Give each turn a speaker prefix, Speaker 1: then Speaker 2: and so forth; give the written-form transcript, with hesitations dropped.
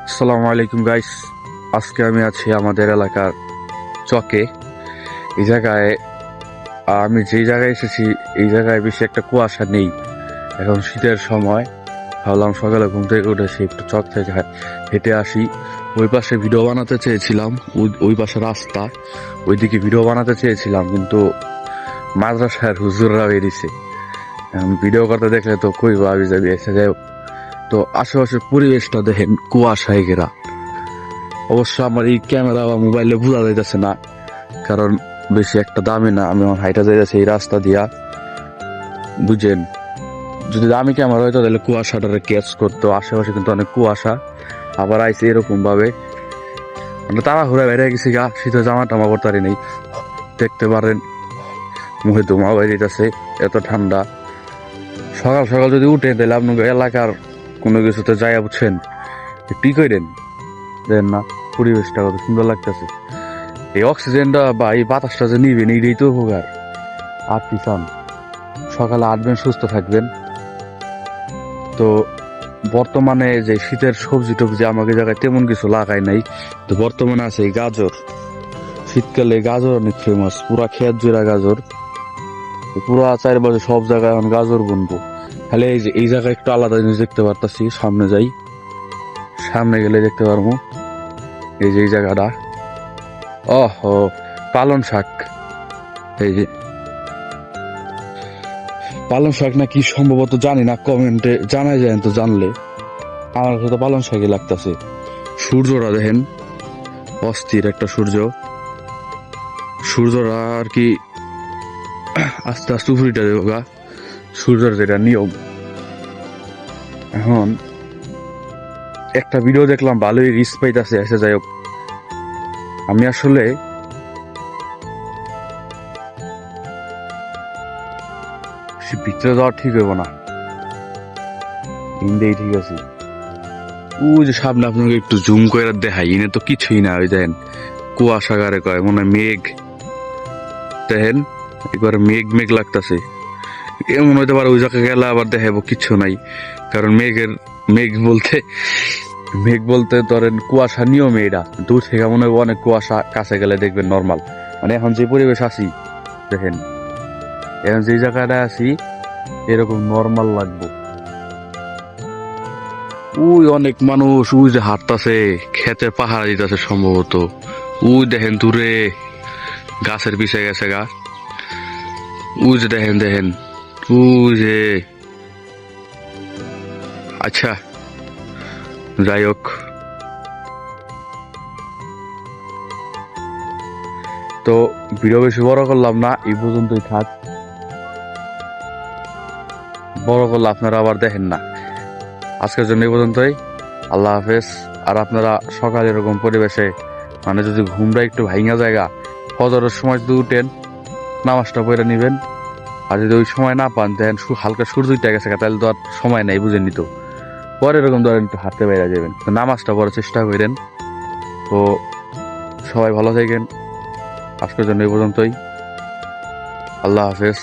Speaker 1: আসসালামু আলাইকুম গাইস, আজকে আমি আছি আমাদের এলাকার চকে। এই জায়গায় আমি যেই জায়গায় এসেছি এই জায়গায় বেশি একটা কুয়াশা নেই। এখন শীতের সময়, ভাবলাম সকালে ঘুম থেকে উঠেছি একটু চক থেকে হেঁটে আসি। ওই পাশে ভিডিও বানাতে চেয়েছিলাম, ওই পাশে রাস্তা, ওইদিকে ভিডিও বানাতে চেয়েছিলাম, কিন্তু মাদ্রাসার হুজুররা বেরিয়েছে। ভিডিও করতে দেখলে তো কই ভাবি যাবি এসে যাই। তো আশেপাশের পরিবেশটা দেখেন কুয়াশায় ঘেরা। অবশ্য আমার এই ক্যামেরা বা মোবাইলে বোঝা যাইতেছে না, কারণ বেশি একটা দামি না। আমি আমার হাইটা যাইতেছি এই রাস্তা দিয়া, বুঝেন। যদি দামি ক্যামেরা হইতো তাহলে কুয়াশাটারে ক্যাচ করতো। আশেপাশে কিন্তু অনেক কুয়াশা। আবার আইসে এরকম ভাবে, আমরা তাড়াহুড়া বেড়ে গেছি গা, শীতের জামা টামা করতে নেই। দেখতে পারেন মুখে ধোঁয়া বেরিয়েছে, এত ঠান্ডা। সকাল সকাল যদি উঠে তাহলে আপনার এলাকার কোনো কিছুতে যাইয়া বুঝছেন কি করেন দেন না। পরিবেশটা কত সুন্দর লাগতেছে। এই অক্সিজেনটা বা এই বাতাসটা যে নিবেন এইটাই তো উপকার। আর কি চান? সকালে হাঁটবেন, সুস্থ থাকবেন। তো বর্তমানে যে শীতের সবজি টবজি আমাকে জায়গায় তেমন কিছু লাগাই নাই। তো বর্তমানে আছে এই গাজর। শীতকালে গাজর অনেক ফেমাস, পুরা খেত জোড়া গাজর। পুরা চারপাশে সব জায়গায় এখন গাজর বুনবো। খালি এই যে এই জায়গায় একটু আলাদা জিনিস দেখতে পারতাছি। সামনে যাই, সামনে গেলে দেখতে পারবো এই যে এই জায়গাটা। ও পালন শাক। এই যে পালন শাক না কি সম্ভবত জানি না, কমেন্টে জানাই যায়। তো জানলে আমার কাছে তো পালন শাকই লাগতেছে। সূর্যটা দেখেন, অস্থির একটা সূর্য। সূর্যটা আর কি আস্তে আস্তে উপরিটা দেবো গা, সূর্যের যেটা নিয়ম। এখন একটা ভিডিও দেখলাম, ভালোই রিস্ক পাইতেছে। এসে যাই হোক, আমি আসলে ভিতরে যাওয়া ঠিক হইব না, ইন্দেই ঠিক আছে। ওই যে সামনে আপনাকে একটু জুম করে দেখাই, এনে তো কিছুই না। ওই দেখেন কুয়াশা গারে কয়, মনে হয় মেঘ। দেখেন একবার মেঘ মেঘ লাগতেছে। এমন হইতে পারে ওই জায়গায় গেলে আবার দেখাবো কিচ্ছু নাই, কারণ মেঘ বলতে ধরেন কুয়াশা নিয়মে এটা। দূর থেকে মনে হয় অনেক কুয়াশা, কাছে গেলে দেখবেন নর্মাল। মানে এখন যে পরিবেশ আছি দেখেন, এখন যে জায়গাটা আছি এরকম নর্মাল লাগবে। ওই অনেক মানুষ ওই যে হাঁটতাছে, খেতে পাহারা দিতেছে সম্ভবত। ওই দেখেন দূরে গাছের পিছিয়ে গেছে গা। ওই যে দেখেন দেখেন, ওই যে। আচ্ছা যাই হোক, তো ভিডিও বেশি বড় করলাম না, এই পর্যন্তই থাক। বড় করলে আপনারা আবার দেখেন না। আজকের জন্য এই পর্যন্তই। আল্লাহ হাফেজ। আর আপনারা সকালে এরকম পরিবেশে, মানে যদি ঘুমটা একটু ভাঙা জায়গা, ফজরের সময় যদি উঠেন নামাজটা পড়ে নিবেন। আর যদি ওই সময় না পান, দেখেন হালকা সূর্য উঠে গেছে, তাহলে তো আর সময় নেই, বুঝে নিত। পরে এরকম ধরেন একটু হাঁটতে বাইরে যাবেন, তো নামাজটা পড়ার চেষ্টা করেন। তো সবাই ভালো থাকেন। আজকের জন্য এই পর্যন্তই। আল্লাহ হাফেজ।